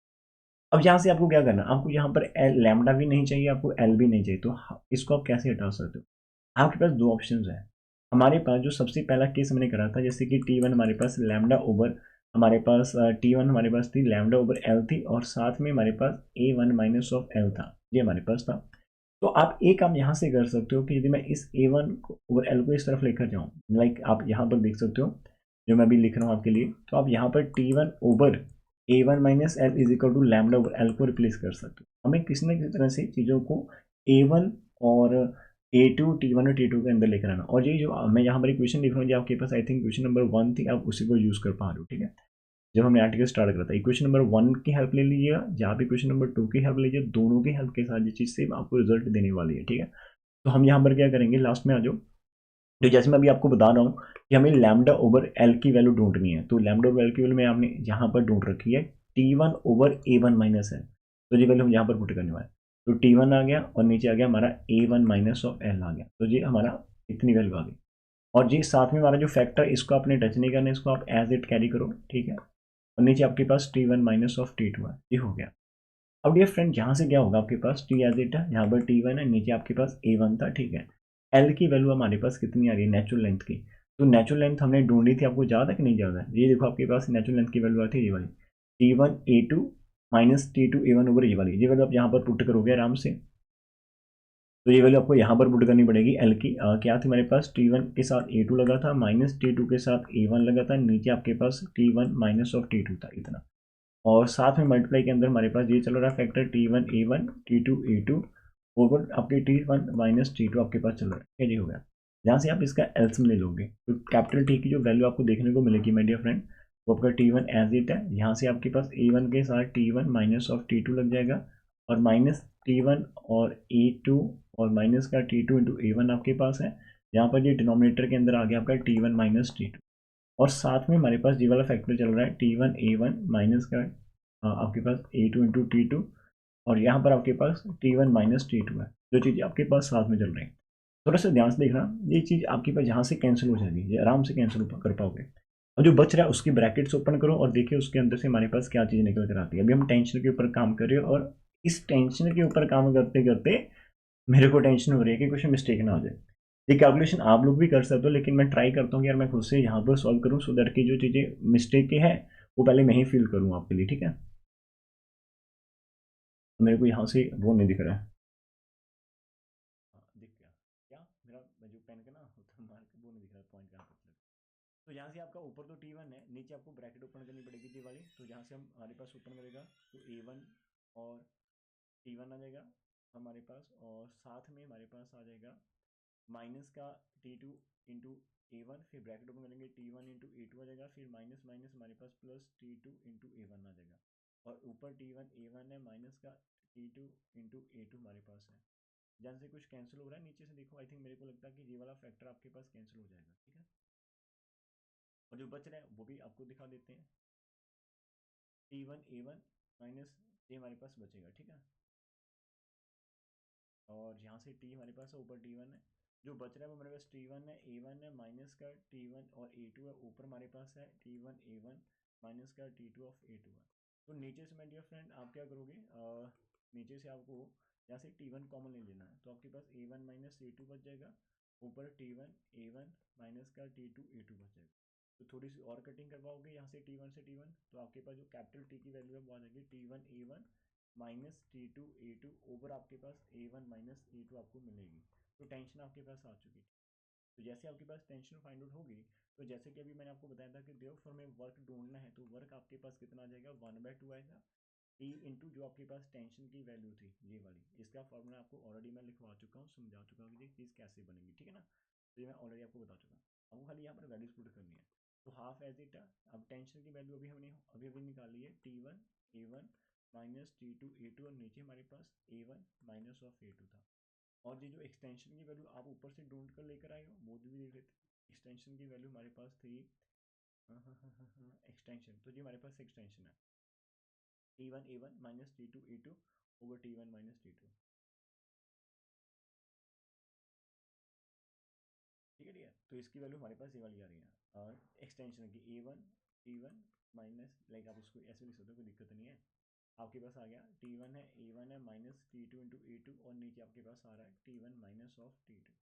अब यहाँ से आपको क्या करना, आपको यहाँ पर एल लैम्डा भी नहीं चाहिए, आपको एल भी नहीं चाहिए, तो इसको आप कैसे हटा सकते हो। आपके पास दो ऑप्शंस हैं। हमारे पास जो सबसे पहला केस हमने करा था, जैसे कि T1 हमारे पास लैम्डा ओवर, हमारे पास T1 हमारे पास थी लैम्डा ओवर एल थी, और साथ में हमारे पास A1 माइनस ऑफ एल था, ये हमारे पास था। तो आप एक काम यहाँ से कर सकते हो कि यदि मैं इस A1 ओवर एल को इस तरफ लेकर जाऊँ, लाइक आप यहाँ पर देख सकते हो, जो मैं अभी लिख रहा हूँ आपके लिए, तो आप यहाँ पर T1 over A1 minus l is equal to lambda over l को रिप्लेस कर सकते हो। हमें किसी न किसी तरह से चीज़ों को A1 और A2 T1 और T2 के अंदर लेकर आना, और ये जो मैं यहाँ पर इक्वेशन लिख रहा हूँ, जो आपके पास आई थिंक क्वेश्चन नंबर 1 थी, आप उसी को यूज़ कर पा रहे हो, ठीक है। जब हमने आर्टिकल स्टार्ट करा था, इक्वेशन नंबर 1 की हेल्प ले लीजिएगा, या आप इक्वेशन नंबर 2 की हेल्प लीजिए, दोनों की हेल्प के साथ ये चीज़ सेम आपको रिजल्ट देने वाली है, ठीक है। तो हम यहाँ पर क्या करेंगे, लास्ट में आ जाओ, तो जैसे मैं अभी आपको बता रहा हूँ कि हमें लैम्डा ओवर एल की वैल्यू ढूंढनी है, तो लैम्डा ओवर एल की वैल्यू में आपने यहाँ पर ढूंढ रखी है T1 over A1 minus L, तो ये वैल्यू हम यहाँ पर पुट करने वाले, तो T1 आ गया और नीचे आ गया हमारा A1 माइनस ऑफ एल आ गया, तो ये हमारा इतनी वैल्यू आ गई। और ये साथ में हमारा जो फैक्टर, इसको आपने टच नहीं करना, इसको आप एज इट कैरी करो, ठीक है। और नीचे आपके पास T1 माइनस ऑफ T2 है, ये हो गया। अब डियर फ्रेंड, यहाँ से क्या होगा, आपके पास टी एज इट है, यहाँ पर T1 है, नीचे आपके पास A1 था, ठीक है। एल की वैल्यू हमारे पास कितनी आ रही है, नेचुरल लेंथ की, तो नेचुरल लेंथ हमने ढूंढी थी, आपको याद है कि नहीं याद है, ये देखो आपके पास नेचुरल लेंथ की वैल्यू आती है, ये वाली T1 A2 minus T2 A1 over ये वाली, ये वैल्यू आप यहाँ पर पुट करोगे आराम से, तो ये वैल्यू आपको यहाँ पर पुट करनी पड़ेगी। एल की क्या थी हमारे पास, T1 के साथ A2 लगा था, माइनस T2 के साथ A1 लगा था, नीचे आपके पास T1 माइनस ऑफ T2 था, इतना। और साथ में मल्टीप्लाई के अंदर हमारे पास ये चल रहा है factor T1 A1 T2 A2 over आपके T1 माइनस T2 आपके पास चल रहा है, ये हो गया। यहाँ से आप इसका एल्सियम ले लोगे, तो कैपिटल टी की जो वैल्यू आपको देखने को मिलेगी माय डियर फ्रेंड, वो आपका T1 एज इट है, यहाँ से आपके पास A1 के साथ T1 माइनस ऑफ T2 लग जाएगा, और माइनस T1 और A2, और माइनस का T2 इंटू A1 आपके पास है, यहाँ पर ये डिनोमिनेटर के अंदर आ गया आपका T1 माइनस T2, और साथ में हमारे पास ये वाला फैक्टर चल रहा है T1 A1 माइनस का आपके पास A2 इंटू T2, और यहाँ पर आपके पास T1 माइनस T2 है, जो चीज़ आपके पास साथ में चल रही है। थोड़ा सा ध्यान से देखना, ये चीज़ आपके पास यहाँ से कैंसिल हो जाएगी, ये आराम से कैंसिल कर पाओगे। और जो बच रहा है उसकी ब्रैकेट्स ओपन करो और देखिए उसके अंदर से हमारे पास क्या चीज़ निकल कर आती है। अभी हम टेंशन के ऊपर काम कर रहे हो, और इस टेंशन के ऊपर काम करते करते मेरे को टेंशन हो रही है कि कुछ मिस्टेक ना हो जाए। ये कैलकुलेशन आप लोग भी कर सकते हो, लेकिन मैं ट्राई करता हूँ कि यार मैं खुद से यहाँ पर सॉल्व करूँ, सो दैट की जो चीज़ें मिस्टेक के है वो पहले मैं ही फील करूँ आपके लिए, ठीक है। तो मेरे को यहाँ से वो नहीं दिख रहा है, दिख गया क्या, मेरा जो पेन का ना तो मार्क वो नहीं दिख रहा पॉइंट कहाँ पर चला। तो यहाँ से आपका ऊपर तो T1 है, नीचे आपको ब्रैकेट ओपन करनी पड़ेगी जी वाली, तो जहाँ से हम हमारे पास ओपन करेगा, तो A1 और T1 आ जाएगा हमारे पास, और साथ में हमारे पास आ जाएगा माइनस का T2 इंटू A1, फिर ब्रैकेट ओपन करेंगे T1 इंटू A2 आ जाएगा, फिर माइनस माइनस हमारे पास प्लस T2 इंटू A1 आ जाएगा, और ऊपर T1 A1 है माइनस का T2 इंटू A2 हमारे पास है। जहाँ से कुछ कैंसिल हो रहा है नीचे से देखो, आई थिंक मेरे को लगता है कि ये वाला फैक्टर आपके पास कैंसिल हो जाएगा, ठीक है। और जो बच रहा है वो भी आपको दिखा देते हैं, T1 A1 माइनस ये हमारे पास बचेगा, ठीक है। और यहाँ से T हमारे पास है, ऊपर T1 है, जो बच रहा है वो हमारे पास T1 है A1 है माइनस का T1 और A2 है, ऊपर हमारे पास है T1 A1 माइनस का T2 ऑफ A2 है। तो नीचे से, मैं डियर फ्रेंड, आप क्या करोगे, नीचे से आपको यहाँ से T1 कॉमन ले लेना है, तो आपके पास A1 माइनस A2 बच जाएगा, ऊपर T1 A1 माइनस का T2 A2 बच जाएगा। तो थोड़ी सी और कटिंग करवाओगे यहाँ से T1 से T1, तो आपके पास जो कैपिटल T की वैल्यू है वो आ जाएगी T1 A1 minus T2 A2, over आपके पास A1 माइनस A2 आपको मिलेगी। तो टेंशन आपके पास आ चुकी है। तो जैसे आपके पास टेंशन फाइंड आउट होगी, तो जैसे कि अभी मैंने आपको बताया था कि देयरफॉर में वर्क ढूंढना है, तो वर्क आपके पास कितना आ जाएगा, 1/2 आएगा, टी इंटू जो आपके पास टेंशन की वैल्यू थी ये वाली, इसका फॉर्मूला आपको ऑलरेडी मैं लिखवा चुका हूँ, समझा चुका हूँ कि ये चीज़ कैसे बनेगी, ठीक है ना। तो ये मैं ऑलरेडी आपको बता चुका हूँ, आपको खाली यहाँ पर वैल्यूज पुट करनी है। तो हाफ एज इट है। अब टेंशन की वैल्यू अभी हमने अभी निकाली है T1 A1 minus T2 A2, और नीचे हमारे पास A1 माइनस ऑफ A2 था। और ये जो एक्सटेंशन की वैल्यू आप ऊपर से ढूंढ कर लेकर आए हो वो भी देख लेते। एक्सटेंशन की वैल्यू हमारे पास थी, एक्सटेंशन, तो जी हमारे पास एक्सटेंशन है T1 A1 minus T2 A2 over T1 minus T2, ठीक है। तो इसकी वैल्यू हमारे पास ये वाली आ रही है, और एक्सटेंशन की A1 T1 माइनस, लाइक आप इसको ऐसे लिख सकते हो, कोई दिक्कत नहीं है। आपके पास आ गया T1 है A1 है माइनस T2 इंटू A2, और नीचे आपके पास आ रहा है T1 माइनस ऑफ T2।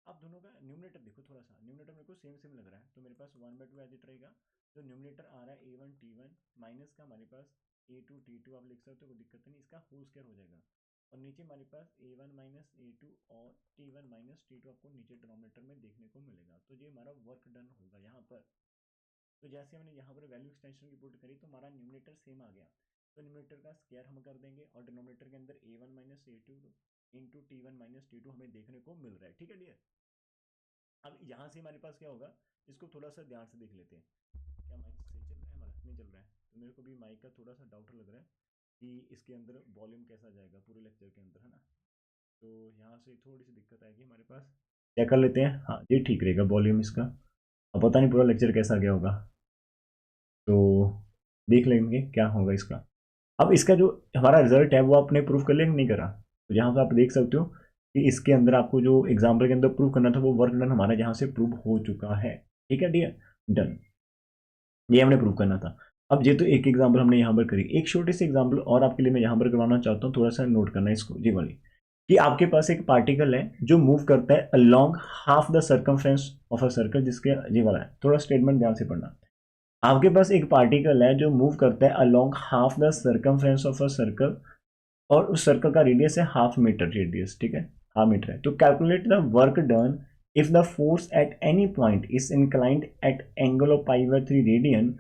आप दोनों का न्यूमरेटर देखो, थोड़ा सा न्यूमरेटर मेरे को सेम सेम लग रहा है, तो मेरे पास 1/2 एज इट रहेगा। तो न्यूमरेटर आ रहा है A1 T1 माइनस का हमारे पास A2 T2, आप लिख सकते हो, कोई दिक्कत नहीं, इसका होल स्क्वायर हो जाएगा। और नीचे हमारे पास A1 माइनस A2 और T1 माइनस T2 आपको नीचे डिनोमिनेटर में देखने को मिलेगा। तो ये हमारा वर्क डन होगा यहाँ पर। तो जैसे हमने यहाँ पर वैल्यू एक्सटेंशन की पुट करी, तो हमारा न्यूमरेटर सेम आ गया, तो न्यूमरेटर का स्क्वायर हम कर देंगे, और डिनोमिनेटर के अंदर A1 minus A2 into T1 minus T2 हमें देखने को मिल रहा है, ठीक है डियर। अब यहाँ से हमारे पास क्या होगा, इसको थोड़ा सा ध्यान से देख लेते हैं। क्या माइक सही चल रहा है हमारा, नहीं चल रहा है, तो मेरे को भी माइक का थोड़ा सा डाउट लग रहा है कि इसके अंदर वॉल्यूम कैसा जाएगा पूरे लेक्चर के अंदर, है ना। तो यहाँ से थोड़ी सी दिक्कत आएगी हमारे पास, चेक कर लेते हैं। हाँ ये ठीक रहेगा वॉल्यूम इसका। अब पता नहीं पूरा लेक्चर कैसा गया होगा, तो देख लेंगे क्या होगा इसका। अब इसका जो हमारा रिजल्ट है वो आपने प्रूव कर लिया नहीं करा, तो यहाँ पे आप देख सकते हो कि इसके अंदर आपको जो एग्जाम्पल के अंदर प्रूव करना था वो वर्क डन हमारा यहाँ से प्रूव हो चुका है, ठीक है डियर, डन, ये हमने प्रूव करना था। अब ये तो एक एग्जाम्पल हमने यहाँ पर करी, एक छोटी सी एग्जाम्पल और आपके लिए मैं यहाँ पर करवाना चाहता हूँ, थोड़ा सा नोट करना है इसको, जी वाली, कि आपके पास एक पार्टिकल है जो मूव करता है along half the circumference of a circle, जिसके जी वाला है, थोड़ा स्टेटमेंट ध्यान से पढ़ना। आपके पास एक पार्टिकल है जो मूव करता है along half the circumference of a circle, और उस सर्कल का रेडियस है हाफ मीटर रेडियस, ठीक है, हाफ मीटर है। तो calculate the work done if the force at any point is inclined at angle of π/3 radian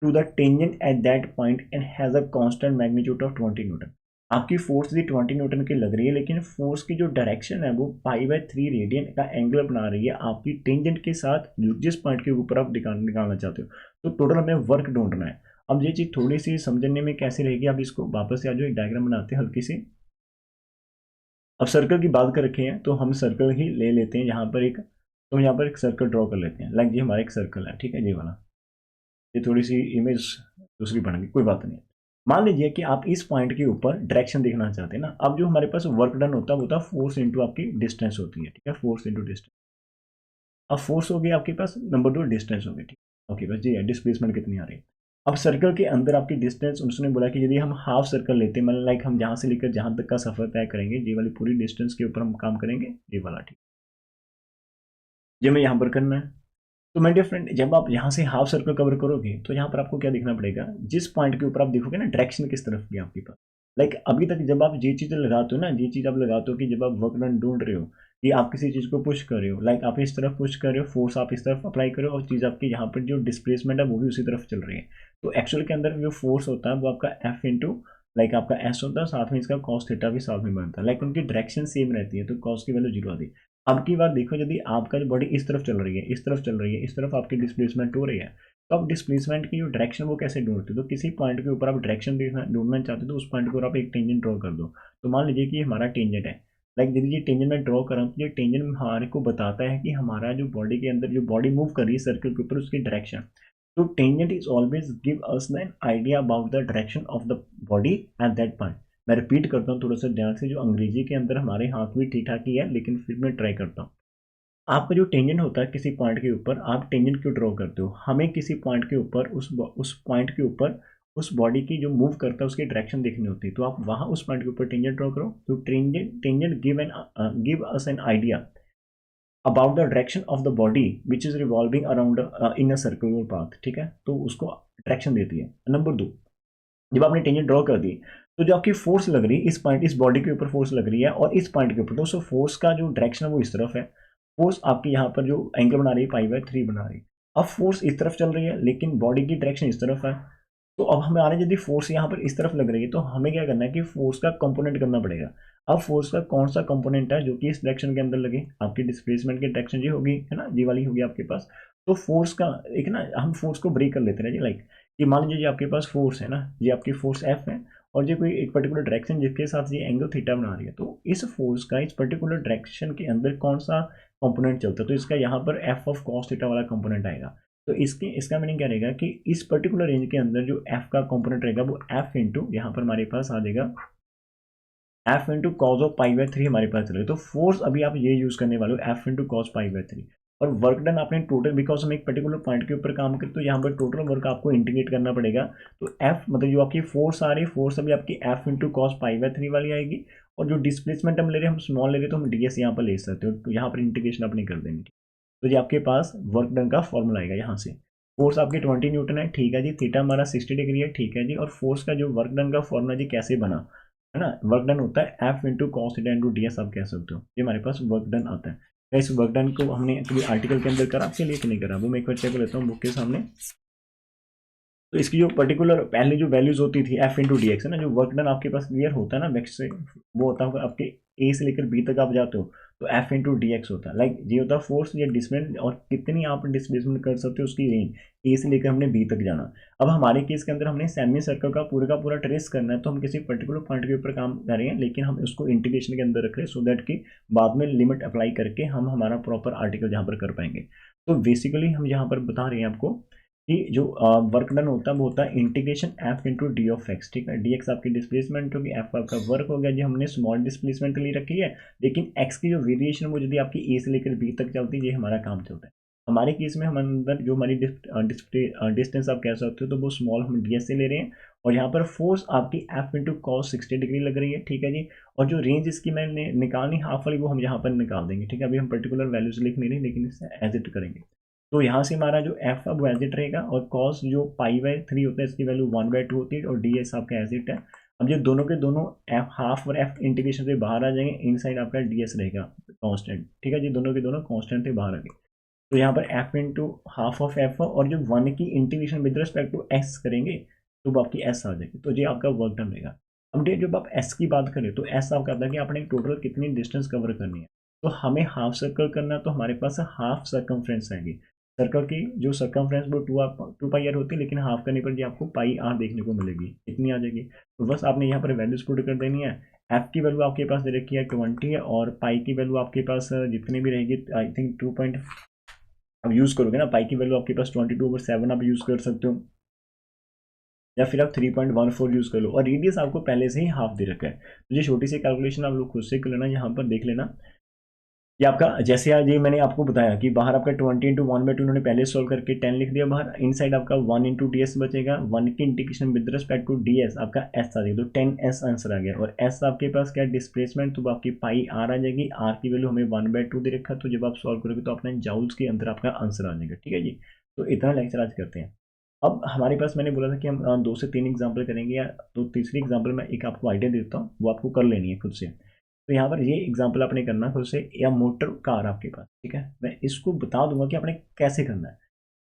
to the tangent at that point and has a constant magnitude of 20 newton. आपकी force भी 20 Newton की लग रही है, लेकिन force की जो direction है वो π/3 रेडियन का एंगल बना रही है आपकी टेंजेंट के साथ, जिस पॉइंट के ऊपर आप निकालना चाहते हो। तो टोटल हमें वर्क ढूंढना है। अब ये चीज थोड़ी सी समझने में कैसी रहेगी, अब इसको वापस से आ जाओ, एक डायग्राम बनाते हैं हल्की सी। अब सर्कल की बात कर रखे हैं तो हम सर्कल ही ले लेते हैं, यहाँ पर एक, तो यहाँ पर एक सर्कल ड्रॉ कर लेते हैं, लाइक ये हमारा एक सर्कल है, ठीक है, ये वाला। ये थोड़ी सी इमेज दूसरी बनेगी, कोई बात नहीं। मान लीजिए कि आप इस पॉइंट के ऊपर डायरेक्शन देखना चाहते हैं ना। अब जो हमारे पास वर्क डन होता है वो होता है फोर्स इंटू आपकी डिस्टेंस होती है, ठीक है, फोर्स इंटू डिस्टेंस। अब फोर्स हो गई आपके पास, नंबर 2 डिस्टेंस हो गई, ठीक है, ओके, बस ये डिस्प्लेसमेंट कितनी आ रही है। अब सर्कल के अंदर आपकी डिस्टेंस, उसने बोला कि यदि हम हाफ सर्कल लेते हैं, मतलब लाइक हम जहां से लेकर जहां तक का सफर तय करेंगे, ये वाली पूरी डिस्टेंस के ऊपर हम काम करेंगे, ये वाला, ठीक, ये मैं यहाँ पर करना है। तो माय डियर फ्रेंड, जब आप यहाँ से हाफ सर्कल कवर करोगे तो यहाँ पर आपको क्या देखना पड़ेगा, जिस पॉइंट के ऊपर आप देखोगे ना डायरेक्शन किस तरफ की आपके पास, लाइक अभी तक जब आप ये चीज लगाते हो ना, ये चीज आप लगाते हो कि जब आप वर्क डन ढूंढ रहे हो कि आप किसी चीज को पुश कर रहे हो, लाइक आप इस तरफ पुश कर रहे हो, फोर्स आप इस तरफ अप्लाई करो, और चीज आपके यहाँ पर जो डिस्प्लेसमेंट है वो भी उसी तरफ चल रही है। तो एक्चुअल के अंदर जो फोर्स होता है वो आपका एफ इंटू लाइक आपका एस होता है, साथ में इसका कॉस थीटा भी साथ में बनता है, लाइक उनकी डायरेक्शन सेम रहती है, तो कॉस की वैल्यू 0 आती है। अब की बार देखो, यदि आपका जो बॉडी इस तरफ चल रही है, इस तरफ चल रही है, इस तरफ आपकी डिस्प्लेसमेंट हो रही है, तो आप डिस्प्लेसमेंट की जो डायरेक्शन वो कैसे ढूंढते हो? तो किसी पॉइंट के ऊपर आप डायरेक्शन ढूंढना चाहते हो तो उस पॉइंट के ऊपर आप एक टेंजेंट ड्रॉ कर दो। तो मान लीजिए कि हमारा टेंजेंट है, लाइक यदि ये टेंजेंट मैं ड्रॉ कर रहा हूँ तो ये टेंजेंट हमारे को बताता है कि हमारा जो बॉडी के अंदर जो बॉडी मूव कर रही है सर्कल के ऊपर, उसकी डायरेक्शन। तो tangent is always give us an idea about the direction of the body at that point. मैं रिपीट करता हूँ थोड़ा सा ध्यान से, जो अंग्रेजी के अंदर हमारे हाथ भी ठीक ठाक ही है, लेकिन फिर मैं ट्राई करता हूँ। आपका जो टेंजेंट होता है किसी पॉइंट के ऊपर, आप टेंजेंट क्यों ड्रॉ करते हो? हमें किसी पॉइंट के ऊपर उस पॉइंट के ऊपर उस बॉडी की जो मूव करता है उसकी डायरेक्शन देखनी होती है, तो आप वहाँ उस पॉइंट के ऊपर टेंजेंट ड्रॉ करो। तो tangent give us an idea about the direction of the body which is revolving around in a circular path, ठीक है, तो उसको डायरेक्शन देती है। नंबर 2, जब आपने टेंजेंट ड्रॉ कर दी तो जो आपकी फोर्स लग रही है इस पॉइंट, इस बॉडी के ऊपर फोर्स लग रही है और इस पॉइंट के ऊपर, तो उस फोर्स का जो डायरेक्शन है वो इस तरफ है। फोर्स आपकी यहाँ पर जो एंगल बना रही है π/3 बना रही है। अब फोर्स इस तरफ चल रही है लेकिन बॉडी की डायरेक्शन इस तरफ है। तो अब हमें आ रहा है, यदि फोर्स यहाँ पर इस तरफ लग रही है तो हमें क्या करना है कि फोर्स का कंपोनेंट करना पड़ेगा। अब फोर्स का कौन सा कंपोनेंट है जो कि इस डायरेक्शन के अंदर लगे? आपकी डिस्प्लेसमेंट की डायरेक्शन ये होगी, है ना, ये वाली होगी आपके पास। तो फोर्स का एक ना, हम फोर्स को ब्रेक कर लेते हैं जी, लाइक कि मान लीजिए आपके पास फोर्स है ना, ये आपकी फोर्स एफ है और ये कोई एक पर्टिकुलर डायरेक्शन जिसके साथ ये एंगल थीटा बना रही है, तो इस फोर्स का इस पर्टिकुलर डायरेक्शन के अंदर कौन सा कंपोनेंट चलता है? तो इसका यहाँ पर एफ ऑफ कॉस थीटा वाला कंपोनेंट आएगा। तो इसका मीनिंग क्या रहेगा कि इस पर्टिकुलर रेंज के अंदर जो एफ का कंपोनेंट रहेगा वो एफ इंटू यहाँ पर हमारे पास आ जाएगा एफ इंटू कॉज ऑफ π/3 हमारे पास चलेगा। तो फोर्स अभी आप ये यूज करने वाले हो एफ इंटू कॉस π/3। और वर्क डन आपने टोटल, बिकॉज हम एक पर्टिकुलर पॉइंट के ऊपर काम करते तो यहाँ पर टोटल वर्क आपको इंटीग्रेट करना पड़ेगा। तो एफ मतलब जो आपकी फोर्स आ रही है, फोर्स अभी आपकी एफ इंटू कॉस π/3 वाली आएगी। और जो डिस्प्लेसमेंट हम ले रहे हैं, हम स्मॉल ले रहे हैं, तो हम ds यहाँ पर ले सकते हो, तो यहाँ पर इंटीग्रेशन अपनी कर देंगे। तो ये आपके पास वर्क डन का फॉर्मूला आएगा यहाँ से। फोर्स आपकी 20 न्यूटन है, ठीक है जी, थीटा हमारा 60 डिग्री है, ठीक है जी। और फोर्स का जो वर्क डन का फॉर्मूला जी कैसे बना, है ना, वर्क डन होता है F into cos theta into ds, आप कह सकते हो। ये हमारे पास वर्क डन आता है। इस वर्क डन को हमने कभी आर्टिकल के अंदर करा आपके लिए कि नहीं करा, वो मैं एक बार चेक कर लेता हूँ बुक के सामने। तो इसकी जो पर्टिकुलर पहले जो वैल्यूज होती थी एफ इंटू डी एक्स, है ना, जो वर्क डन आपके पास क्लियर होता है ना वेक्स से, वो होता है आपके ए से लेकर बी तक आप जाते हो तो एफ इंटू डी एक्स होता है। लाइक ये होता है फोर्स या डिस्प्लेसमेंट, और कितनी आप डिस्प्लेसमेंट कर सकते हो उसकी रेंज, ए से लेकर हमने बी तक जाना। अब हमारे केस के अंदर हमने सेमी सर्कल का पूरा ट्रेस करना है, तो हम किसी पर्टिकुलर पॉइंट के ऊपर काम कर रहे हैं, लेकिन हम उसको इंटीग्रेशन के अंदर रख रहे हैं सो दैट कि बाद में लिमिट अप्लाई करके हम हमारा प्रॉपर आर्टिकल जहाँ पर कर पाएंगे। तो बेसिकली हम यहाँ पर बता रहे हैं आपको कि जो वर्क डन होता है वो होता है integration F into D of x, ठीक है। डी एक्स आपकी डिस्प्लेसमेंट होगी, एफ आपका वर्क हो गया जी, हमने स्मॉल डिस्प्लेसमेंट ले रखी है, लेकिन एक्स की जो वेरिएशन वो यदि आपकी ए से लेकर बी तक चलती है, ये हमारा काम चलता है। हमारे केस में हम अंदर जो हमारी डिस्टेंस आप कह सकते हो तो वो स्मॉल हम डी से ले रहे हैं। और यहाँ पर फोर्स आपकी एफ इंटू कॉस 60 डिग्री लग रही है, ठीक है जी। और जो रेंज इसकी मैंने निकालनी हाफ वाली वो हम यहाँ पर निकाल देंगे, ठीक है। अभी हम पर्टिकुलर वैल्यूज लिख नहीं रहे, लेकिन इसे एज इट करेंगे। तो यहाँ से हमारा जो एफ है वो एज इट रहेगा, और कॉस जो π/3 होता है इसकी वैल्यू 1/2 होती है, और डी एस आपका एज इट है। अब ये दोनों के दोनों एफ हाफ और एफ इंटीग्रेशन से बाहर आ जाएंगे, इन साइड आपका डी एस रहेगा कॉन्स्टेंट, ठीक है जी, दोनों के दोनों कॉन्स्टेंट से बाहर आ गए। तो यहाँ पर f into half of f, और जो 1 की integration with respect to s करेंगे तो वो आपकी एस आ जाएगी, तो ये आपका वर्क डन रहेगा। अब जब आप एस की बात करें तो एस आपका आता है कि आपने टोटल कितनी डिस्टेंस कवर करनी है। तो हमें हाफ सर्कल करना है, तो हमारे पास हाफ सर्कमफ्रेंस आएगी। सर्कल की जो सर्कमफ्रेंस वो 2πr होती है, लेकिन हाफ करने पर जी आपको πr देखने को मिलेगी, इतनी आ जाएगी। तो बस आपने यहाँ पर वैल्यूज पुट कर देनी है। एफ की वैल्यू आपके पास दे रखी है 20 है, और पाई की वैल्यू आपके पास जितनी भी रहेगी आई थिंक 2 अब यूज़ करोगे ना, पाई की वैल्यू आपके पास 22/7 आप यूज़ कर सकते हो, या फिर आप 3.14 यूज़ कर लो। और रेडियस आपको पहले से ही हाफ दे रखा है, तो ये छोटी सी कैलकुलेशन आप लोग खुद से कर लेना, यहाँ पर देख लेना। ये आपका जैसे आज ये मैंने आपको बताया कि बाहर आपका 20 इंटू 1/2 उन्होंने पहले सॉल्व करके 10 लिख दिया बाहर, इन साइड आपका 1 इंटू डी एस बचेगा, 1 की integration with respect to d s आपका एस आ जाएगा, तो 10s आंसर आ गया। और एस आपके पास क्या डिस्प्लेसमेंट, तो आपकी पाई आर आ जाएगी, आर की वैल्यू हमें 1/2 दे रखा, तो जब आप सॉल्व करोगे तो अपने जाउल्स के अंदर आपका आंसर आ जाएगा, ठीक है जी। तो इतना लेक्चर आज करते हैं। अब हमारे पास मैंने बोला था कि हम 2 से 3 एग्जाम्पल करेंगे, या तो तीसरी एग्जाम्पल में एक आपको आइडिया देता हूँ, वो आपको कर लेनी है खुद से। तो यहाँ पर ये एग्जाम्पल आपने करना खुद से, या मोटर कार आपके पास, ठीक है, मैं इसको बता दूंगा कि आपने कैसे करना है।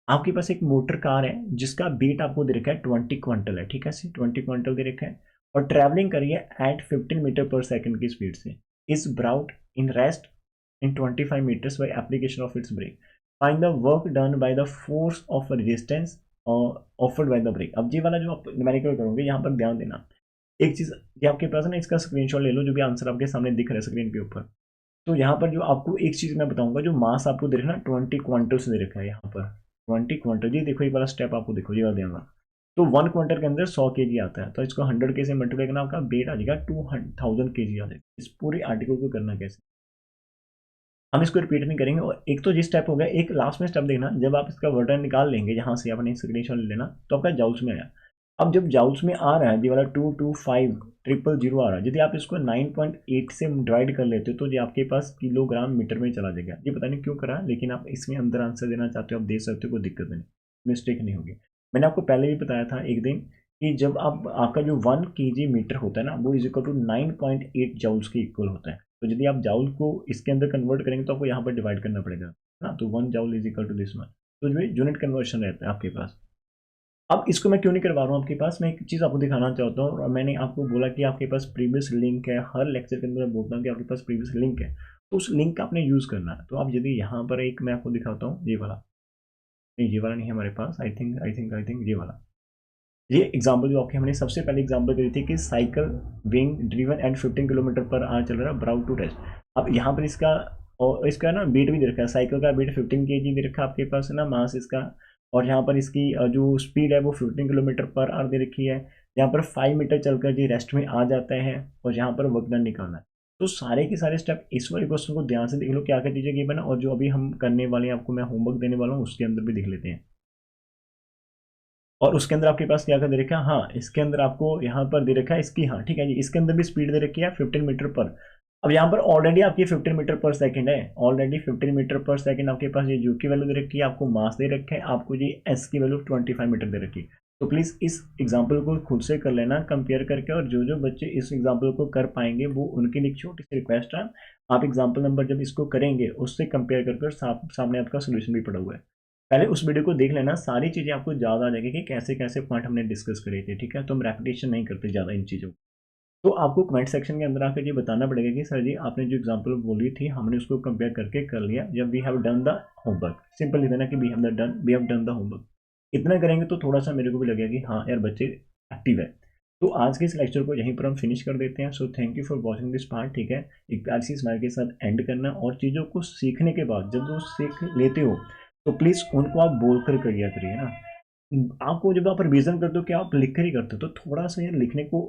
आपके पास एक मोटर कार है जिसका वेट आपको दे रखा है 20 क्विंटल है, ठीक है, 20 क्विंटल दे रखा है, और ट्रैवलिंग करिए एट 15 मीटर पर सेकंड की स्पीड से, is brought in rest in 25 meters by application of its brake. Find the work done by the force of resistance offered by the brake. अब ये वाला जो आप न्यूमेरिकल करोगे यहाँ पर ध्यान देना, एक चीज ये आपके पास है ना, इसका स्क्रीनशॉट ले लो, जो भी आंसर आपके सामने दिख रहा है स्क्रीन के ऊपर। तो यहाँ पर जो आपको एक चीज मैं बताऊंगा, जो मास आपको दे रखा है ना 20 क्वांटल से दे रखा है यहाँ पर 20 क्वांटल। जी देखो एक वाला स्टेप आपको देखो, ये वाला देना। तो 1 क्वांटल के अंदर 100 केजी आता है, तो इसको 100 के से मल्टीप्लाई करना, आपका वेट आ जाएगा 2000 केजी आ जाएगा। इस पूरे आर्टिकल को करना कैसे, हम इसको रिपीट नहीं करेंगे। और एक तो ये स्टेप हो गया, एक लास्ट में स्टेप देखना, जब आप इसका वर्डन निकाल लेंगे जहाँ से आपने स्क्रीनशॉट ले लेना, तो आपका जाउल्स में आया। अब जब जाउल्स में आ रहा है ये वाला 225000 आ रहा है, यदि आप इसको 9.8 से डिवाइड कर लेते हो तो ये आपके पास किलोग्राम मीटर में चला जाएगा। ये पता नहीं क्यों करा, लेकिन आप इसमें अंदर आंसर देना चाहते हो आप दे सकते हो, कोई दिक्कत नहीं, मिस्टेक नहीं होगी। मैंने आपको पहले भी बताया था एक दिन कि जब आप आपका जो 1 केजी मीटर होता है ना, वो इज इक्वल टू 9.8 जाउल्स के इक्वल होता है। तो यदि आप जाउल को इसके अंदर कन्वर्ट करेंगे तो आपको यहाँ पर डिवाइड करना पड़ेगा ना, तो 1 joule is equal to this one. तो जो यूनिट कन्वर्शन रहता है आपके पास। अब इसको मैं क्यों नहीं करवा रहा हूँ आपके पास, मैं एक चीज़ आपको दिखाना चाहता हूँ, और मैंने आपको बोला कि आपके पास प्रीवियस लिंक है, हर लेक्चर के अंदर मैं बोलता हूँ कि आपके पास प्रीवियस लिंक है, तो उस लिंक का आपने यूज़ करना है। तो आप यदि यहाँ पर एक मैं आपको दिखाता हूँ, ये वाला नहीं, ये वाला नहीं है हमारे पास, आई थिंक ये वाला, ये एग्जाम्पल जो आपकी हमने सबसे पहले एग्जाम्पल करी थी कि cycle wing driven and 15 kilometre per hour चल रहा है ब्राउड टू रेस्ट। अब यहाँ पर इसका और इसका ना वेट भी दे रखा है, साइकिल का वेट 15 केजी दे रखा है आपके पास है ना, मास इसका। और यहाँ पर इसकी जो स्पीड है वो 15 किलोमीटर पर आवर दे रखी है। यहाँ पर 5 मीटर चलकर ये रेस्ट में आ जाता है, और यहाँ पर वर्क डन निकालना है। तो सारे के सारे स्टेप इस वाले क्वेश्चन को ध्यान से देख लो, क्या क्या चीज़ें गिवन है, और जो अभी हम करने वाले हैं, आपको मैं होमवर्क देने वाला हूँ, उसके अंदर भी देख लेते हैं। और उसके अंदर आपके पास क्या क्या दे रखा है, हाँ इसके अंदर आपको यहाँ पर दे रखा है इसकी, हाँ ठीक है जी, इसके अंदर भी स्पीड दे रखी है 15 मीटर पर। अब यहाँ पर ऑलरेडी आपकी 15 मीटर पर सेकंड है, ऑलरेडी 15 मीटर पर सेकंड आपके पास ये यू की वैल्यू दे रखी है, आपको मास दे रखे है, आपको ये एस की वैल्यू 25 मीटर दे रखी है। तो प्लीज़ इस एग्जाम्पल को खुद से कर लेना कंपेयर करके, और जो जो बच्चे इस एग्जाम्पल को कर पाएंगे वो उनके लिए छोटी सी रिक्वेस्ट है, आप एग्जाम्पल नंबर जब इसको करेंगे उससे कंपेयर करके सामने आपका सोल्यूशन भी पड़ा हुआ है, पहले उस वीडियो को देख लेना, सारी चीज़ें आपको ज़्यादा आ जाएगी कि कैसे कैसे पॉइंट हमने डिस्कस करे थे, ठीक है। तो हम रेपिटेशन नहीं करते ज़्यादा इन चीज़ों को। तो आपको कमेंट सेक्शन के अंदर आकर ये बताना पड़ेगा कि सर जी आपने जो एग्जांपल बोली थी हमने उसको कंपेयर करके कर लिया, जब we have done the homework, simple लिख देना कि we have done the homework. इतना करेंगे तो थोड़ा सा मेरे को भी लगेगा कि हाँ यार बच्चे एक्टिव है। तो आज के इस लेक्चर को यहीं पर हम फिनिश कर देते हैं। So thank you for watching this part, ठीक है। एक प्यार सी स्माइल के साथ एंड करना, और चीज़ों को सीखने के बाद जब वो सीख लेते हो तो प्लीज़ उनको आप बोल कर करिए ना। आपको जब आप रिविजन करते हो क्या आप लिख कर ही करते हो, तो थोड़ा सा यार लिखने को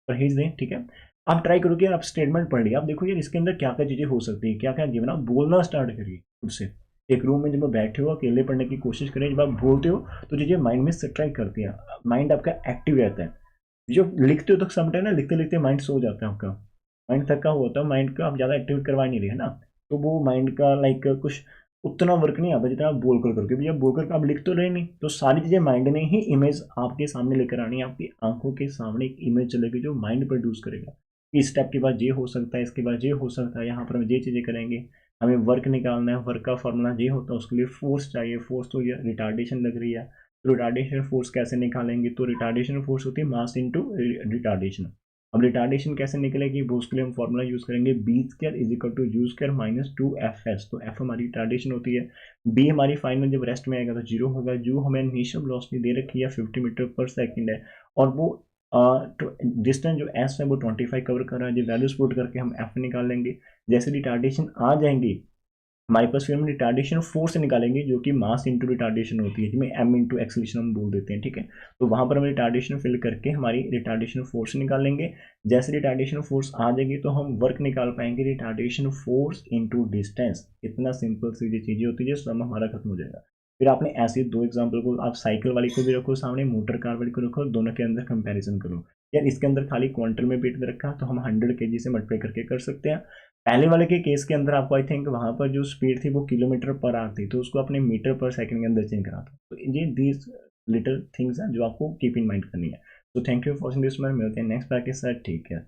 परहेज दें, ठीक है। आप ट्राई करो कि आप स्टेटमेंट पढ़ लिया, आप देखो यार इसके अंदर क्या क्या चीज़ें हो सकती है, क्या क्या गिवन, आप बोलना स्टार्ट करिए खुद से। एक रूम में जब आप बैठे हो अकेले पढ़ने की कोशिश करें, जब आप बोलते हो तो चीज़ें माइंड में स्ट्राइक करती हैं, माइंड आपका एक्टिव रहता है। जो लिखते हो तो समटाइम ना लिखते लिखते माइंड सो जाता है, आपका माइंड थका हुआ होता है, माइंड का आप ज़्यादा एक्टिवेट करवा नहीं रहे है ना, तो वो माइंड का लाइक कुछ उतना वर्क नहीं आता जितना आप बोल कर करके, भैया बोल कर आप लिख तो रहे नहीं, तो सारी चीज़ें माइंड ने ही इमेज आपके सामने लेकर आनी है, आपकी आंखों के सामने एक इमेज चलेगी जो माइंड प्रोड्यूस करेगा। इस स्टेप के बाद ये हो सकता है, इसके बाद ये हो सकता है, यहाँ पर हम ये चीज़ें करेंगे, हमें वर्क निकालना है, वर्क का फॉर्मूला ये होता है, उसके लिए फोर्स चाहिए, फोर्स तो ये रिटार्डेशन लग रही है, तो रिटार्डेशन फोर्स कैसे निकालेंगे, तो रिटार्डेशन फोर्स होती है मास इनटू रिटार्डेशन। अब रिटार्डेशन कैसे निकलेगी, वो उसके लिए हम फॉर्मूला यूज़ करेंगे, v square is equal to u square minus 2fs। तो एफ हमारी रिटार्डेशन होती है, बी हमारी फाइनल जब रेस्ट में आएगा तो जीरो होगा, यू हमें इनिशियल वेलोसिटी दे रखी है 50 मीटर पर सेकंड है, और वो डिस्टेंस जो एस है वो 25 कवर कर रहा है, जो वैल्यूज पुट करके हम एफ निकाल लेंगे। जैसे रिटार्डेशन आ जाएंगी हमारे पास, फिर हम रिटार्डेशन फोर्स निकालेंगे जो कि मास इंटू रिटार्डेशन होती है, जिसमें एम इंटू एक्सलेशन हम बोल देते हैं, ठीक है। तो वहाँ पर हम रिटार्डेशन फिल करके हमारी रिटार्डेशन फोर्स निकालेंगे। जैसे रिटार्डेशन फोर्स आ जाएगी तो हम वर्क निकाल पाएंगे, रिटार्डेशन फोर्स इंटू डिस्टेंस। इतना सिंपल सी ये चीज़ें होती है, सम हमारा खत्म हो जाएगा। फिर आपने ऐसे दो एग्जाम्पल को आप साइकिल वाली को भी रखो सामने, मोटर कार वाली को रखो, दोनों के अंदर कंपैरिजन करो। यार इसके अंदर खाली क्वांटल में वेट रखा तो हम 100 kg से मल्टीप्लाई करके कर सकते हैं। पहले वाले के केस के अंदर आपको आई थिंक वहाँ पर जो स्पीड थी वो किलोमीटर पर आवर थी, तो उसको अपने मीटर पर सेकंड के अंदर चेंज करा था। तो ये दीज लिटिल थिंग्स हैं जो आपको कीप इन माइंड करनी है। तो thank you for watching this, मिलते हैं नेक्स्ट पार्ट के साथ, ठीक है।